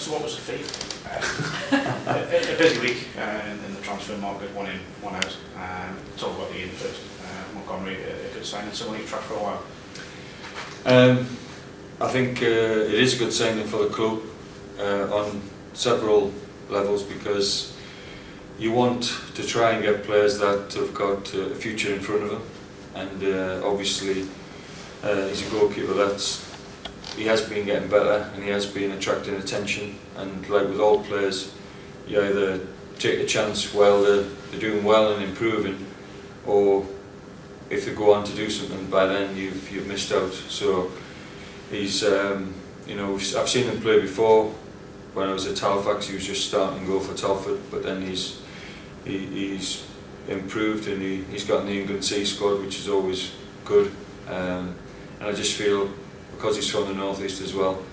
So what was the fee? A busy week in the transfer market, one in, one out. Talk about the in first. Montgomery, a good signing, someone you've tracked for a while. I think it is a good signing for the club on several levels, because you want to try and get players that have got a future in front of them, and obviously he's a goalkeeper he has been getting better and he has been attracting attention, and like with all players, you either take a chance while they're doing well and improving, or if they go on to do something, by then you've missed out. So he's I've seen him play before. When I was at Halifax, he was just starting to go for Telford, but then he's improved, and he's got in the England C squad, which is always good. And I just feel, because he's from the northeast as well,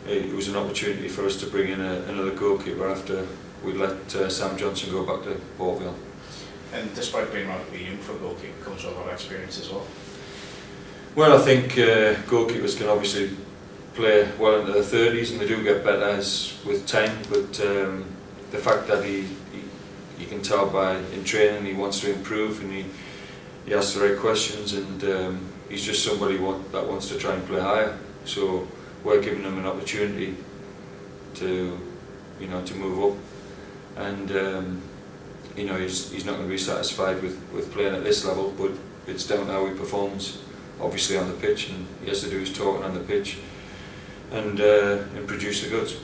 it was an opportunity for us to bring in another goalkeeper after we let Sam Johnson go back to Portville. And despite being relatively young for a goalkeeper, comes with a lot of experience as well. Well, I think goalkeepers can obviously play well into their 30s, and they do get better with time, but the fact that you can tell in training he wants to improve, and he asks the right questions, and he's just somebody that wants to try and play higher. So we're giving him an opportunity to move up, and he's not going to be satisfied with playing at this level, but it's down to how he performs, obviously on the pitch, and he has to do his talking on the pitch and produce the goods.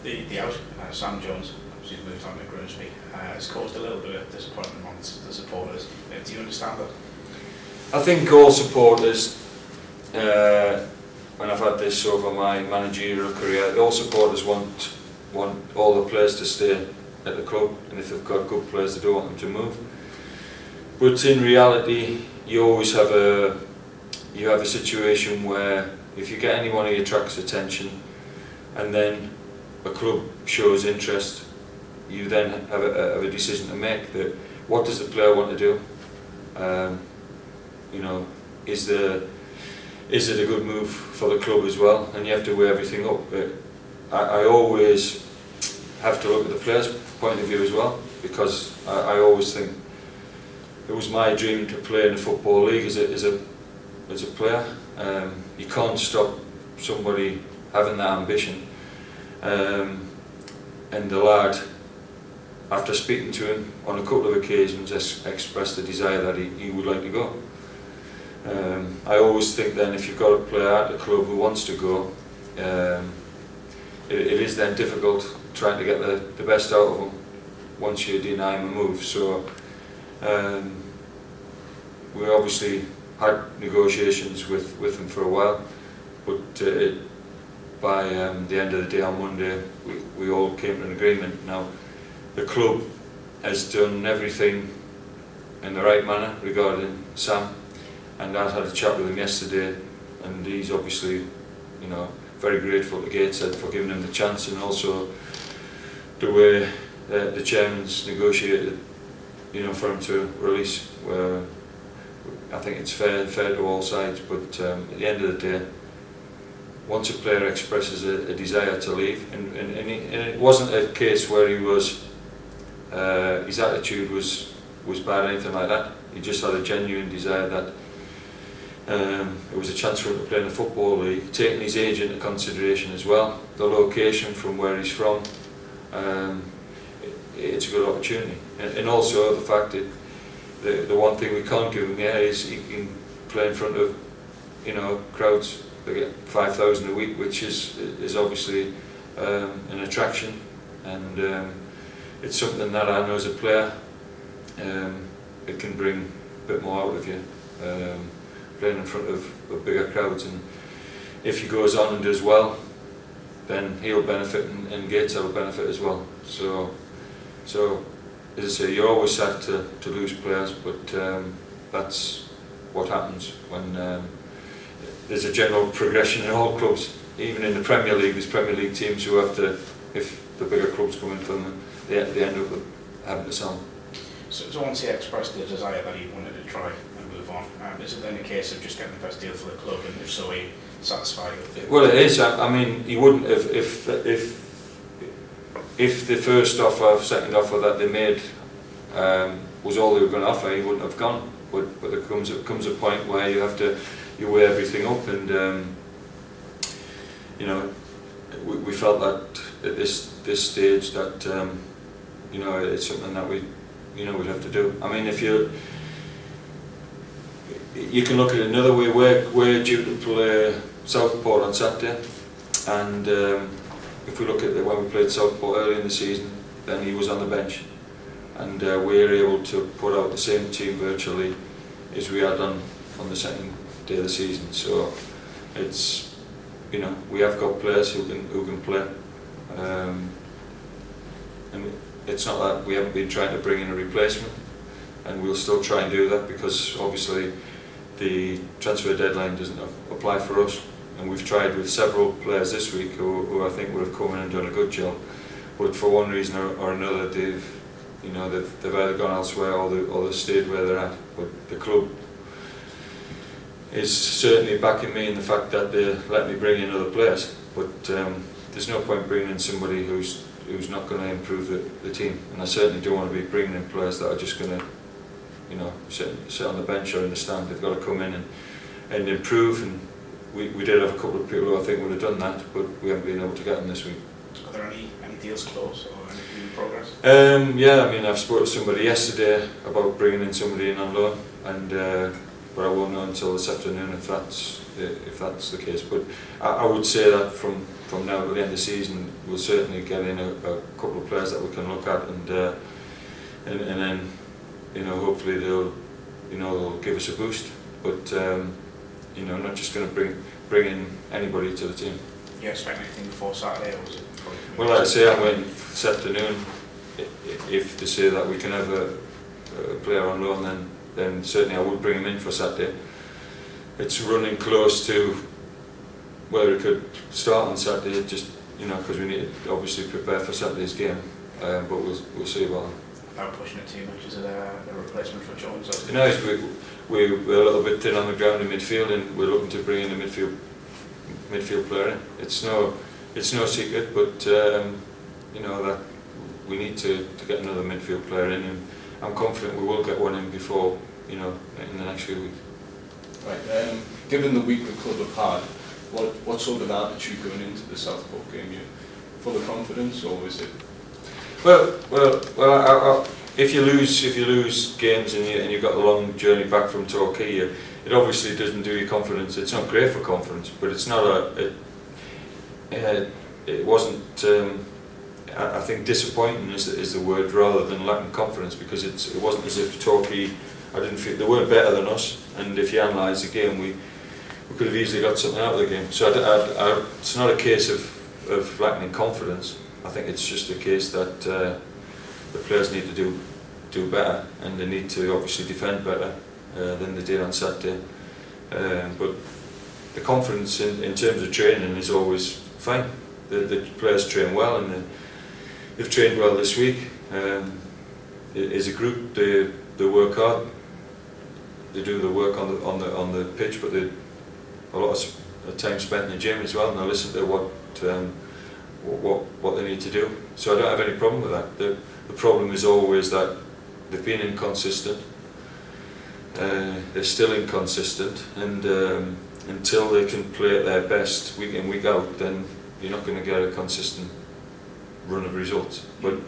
The out, Sam Jones, he's moved on to Grimsby, has caused a little bit of disappointment amongst the supporters. Do you understand that? I think all supporters, and I've had this over my managerial career, all supporters want all the players to stay at the club, and if they've got good players, they don't want them to move. But in reality, you always have a situation where if you get anyone who attracts attention, and then a club shows interest, you then have a decision to make. That what does the player want to do? Is it a good move for the club as well? And you have to weigh everything up. But I always have to look at the player's point of view as well, because I always think it was my dream to play in the Football League as a player. You can't stop somebody having that ambition, and the lad, after speaking to him on a couple of occasions, expressed a desire that he would like to go. I always think then, if you've got a player at the club who wants to go, it is then difficult trying to get the best out of them once you deny him a move. So we obviously had negotiations with him for a while, but by the end of the day on Monday, we all came to an agreement. Now, the club has done everything in the right manner regarding Sam, and I had a chat with him yesterday, and he's obviously, very grateful to Gateshead for giving him the chance, and also the way the chairman's negotiated, for him to release. Where I think it's fair to all sides, but at the end of the day, once a player expresses a desire to leave, and it wasn't a case where his attitude was bad or anything like that. He just had a genuine desire that it was a chance for him to play in the Football League, taking his age into consideration as well, the location from where he's from. It's a good opportunity, and also the fact that the one thing we can't give him here is he can play in front of crowds. They get 5,000 a week, which is obviously an attraction, and it's something that I know as a player it can bring a bit more out of you, playing in front of bigger crowds. And if he goes on and does well, then he'll benefit, and Gateshead will benefit as well. So as I say, you're always sad to lose players, but that's what happens when there's a general progression in all clubs. Even in the Premier League, there's Premier League teams who have to, if the bigger clubs come in for them, they end up having to sell. So once he expressed the desire that he wanted to try and move on, is it then a case of just getting the best deal for the club, and if so, he satisfy you? Well, it is. I mean, he wouldn't if the first offer, second offer that they made was all they were going to offer, he wouldn't have gone. But there comes a point where you weigh everything up, and you know, we felt that at this stage that you know, it's something that we'd have to do. I mean, if you can look at it another way. We're due to play Southport on Saturday, and if we look at when we played Southport early in the season, then he was on the bench, and we were able to put out the same team virtually as we had on the second day of the season. So it's, you know, we have got players who can play, and it's not that we haven't been trying to bring in a replacement, and we'll still try and do that, because obviously the transfer deadline doesn't apply for us, and we've tried with several players this week who I think would have come in and done a good job, but for one reason or another they've either gone elsewhere or they've stayed where they're at. But the club is certainly backing me in the fact that they let me bring in other players, but there's no point bringing in somebody who's not going to improve the team, and I certainly don't want to be bringing in players that are just going to, you know, sit on the bench or in the stand. They've got to come in and improve, and we did have a couple of people who I think would have done that, but we haven't been able to get them this week. Are there any deals close or anything in progress? Yeah, I mean, I've spoken to somebody yesterday about bringing in somebody in on loan, and but I won't know until this afternoon if that's the case. But I would say that from now to the end of the season, we'll certainly get in a couple of players that we can look at, and then, you know, hopefully they'll give us a boost. But you know, not just going to bring in anybody to the team. You expect anything before Saturday, or was it? Well, like I say, I'm waiting this afternoon. If they say that we can have a player on loan, then certainly I would bring him in for Saturday. It's running close to whether it could start on Saturday, just, you know, because we need to obviously prepare for Saturday's game. But we'll see about that. Without pushing it too much, is it a replacement for Jones? You know, we're a little bit thin on the ground in midfield, and we're looking to bring in a midfield player in. It's no secret, but you know, that we need to get another midfield player in, and I'm confident we will get one in before, you know, in the next few weeks. Right. Given the week the club have had, what sort of attitude going into the Southport game? You full of confidence, or is it? Well. If you lose games and you've got the long journey back from Torquay, it obviously doesn't do you confidence. It's not great for confidence, but it's not it wasn't. I think disappointing is the word rather than lacking confidence, because it wasn't as if Torquay, I didn't feel they weren't better than us, and if you analyse the game, we could have easily got something out of the game. So it's not a case of lacking confidence. I think it's just a case that the players need to do better, and they need to obviously defend better than they did on Saturday. But the confidence in terms of training is always fine. The players train well, and they've trained well this week. As a group, they work hard. They do the work on the pitch, but they a lot of time spent in the gym as well, and they listen to what they need to do. So I don't have any problem with that. The problem is always that they've been inconsistent. They're still inconsistent, and until they can play at their best week in, week out, then you're not going to get a consistent run of results. But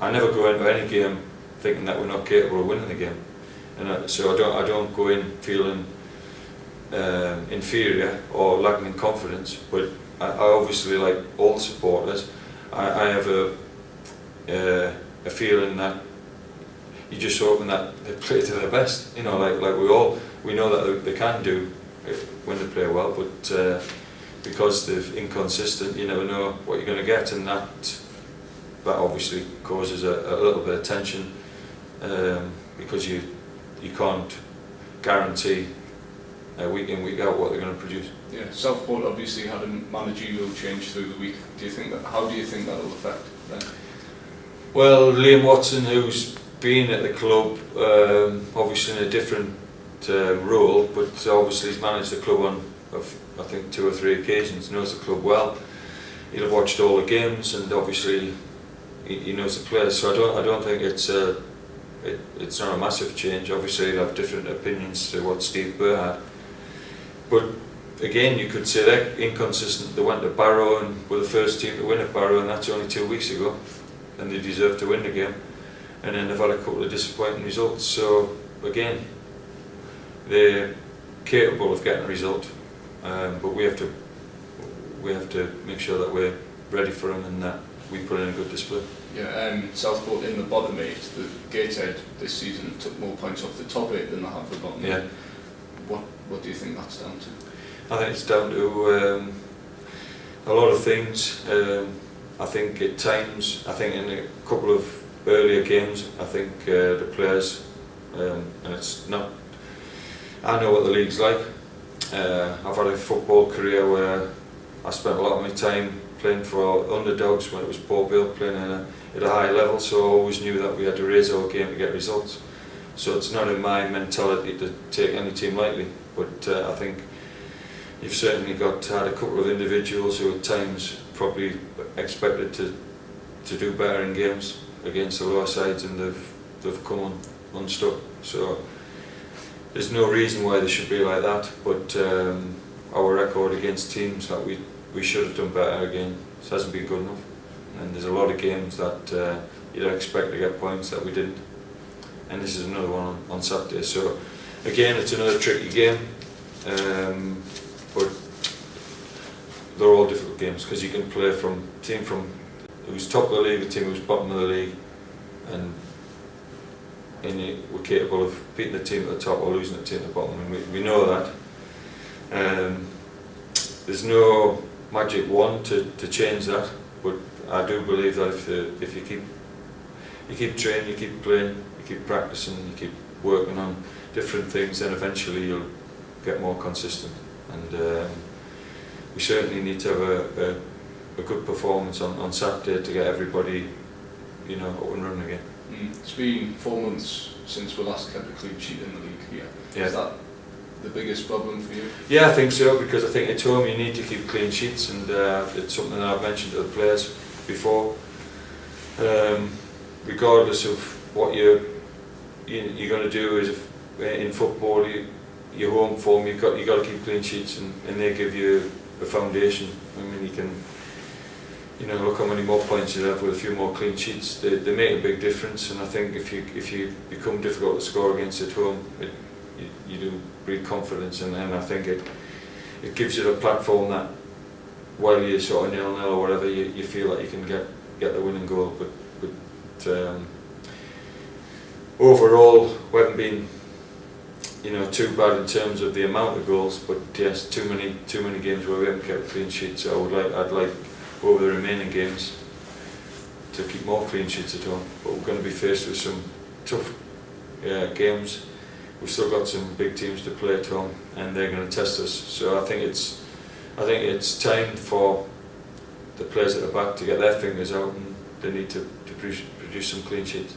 I never go into any game thinking that we're not capable of winning the game, and so I don't go in feeling inferior or lacking in confidence. But I obviously, like all supporters, I have a feeling that you're just hoping that they play to their best. You know, like we know that they can do when they play well, but because they're inconsistent, you never know what you're going to get, and that obviously causes a little bit of tension, because you can't guarantee week in, week out what they're going to produce. Yeah, Southport obviously had a managerial change through the week. How do you think that will affect them? Well, Liam Watson, who's been at the club, obviously in a different role, but obviously he's managed the club I think 2 or 3 occasions, knows the club well. He'll have watched all the games, and obviously he knows the players. So I don't think it's not a massive change. Obviously he'll have different opinions to what Steve Burr had. But again, you could say they're inconsistent. They went to Barrow and were the first team to win at Barrow, and that's only 2 weeks ago, and they deserve to win the game. And then they've had a couple of disappointing results. So again, they're capable of getting a result, but we have to make sure that we're ready for them and that we put in a good display. Yeah, Southport in the bottom 8, the Gateshead this season took more points off the top 8 than they have the bottom 8. Yeah. What do you think that's down to? I think it's down to a lot of things. I think at times, I think in a couple of earlier games, I think the players, and it's not, I know what the league's like. I've had a football career where I spent a lot of my time playing for underdogs when it was Port Vale, playing at a high level, so I always knew that we had to raise our game to get results. So it's not in my mentality to take any team lightly, but I think you've certainly had a couple of individuals who at times probably expected to do better in games against the lower sides, and they've come unstuck. So there's no reason why they should be like that, but our record against teams that we should have done better again hasn't been good enough, and there's a lot of games that you'd expect to get points that we didn't, and this is another one on Saturday. So again, it's another tricky game, but they're all difficult games because you can play from a team who's top of the league, a team who's bottom of the league, and we're capable of beating the team at the top or losing the team at the bottom, and we know that. There's no magic wand to change that, but I do believe that if you keep training, you keep playing, you keep practicing, you keep working on different things, then eventually you'll get more consistent. And we certainly need to have a good performance on Saturday to get everybody, up and running again. It's been 4 months since we last kept a clean sheet in the league here. Yeah. Is that the biggest problem for you? Yeah, I think so, because I think at home you need to keep clean sheets, and it's something that I've mentioned to the players before. Regardless of what you're going to do, is in football, your home form, you've got to keep clean sheets, and they give you a foundation. I mean, you can, look how many more points you have with a few more clean sheets. They make a big difference, and I think if you become difficult to score against at home, you do breed confidence, and I think it gives you a platform that while you're sort of 0-0 or whatever, you feel like you can get the winning goal. But overall, we haven't been too bad in terms of the amount of goals, but yes, too many games where we haven't kept clean sheets. So I'd like over the remaining games to keep more clean sheets at home, but we're going to be faced with some tough games. We've still got some big teams to play at home, and they're going to test us. So I think it's time for the players at the back to get their fingers out, and they need to produce some clean sheets.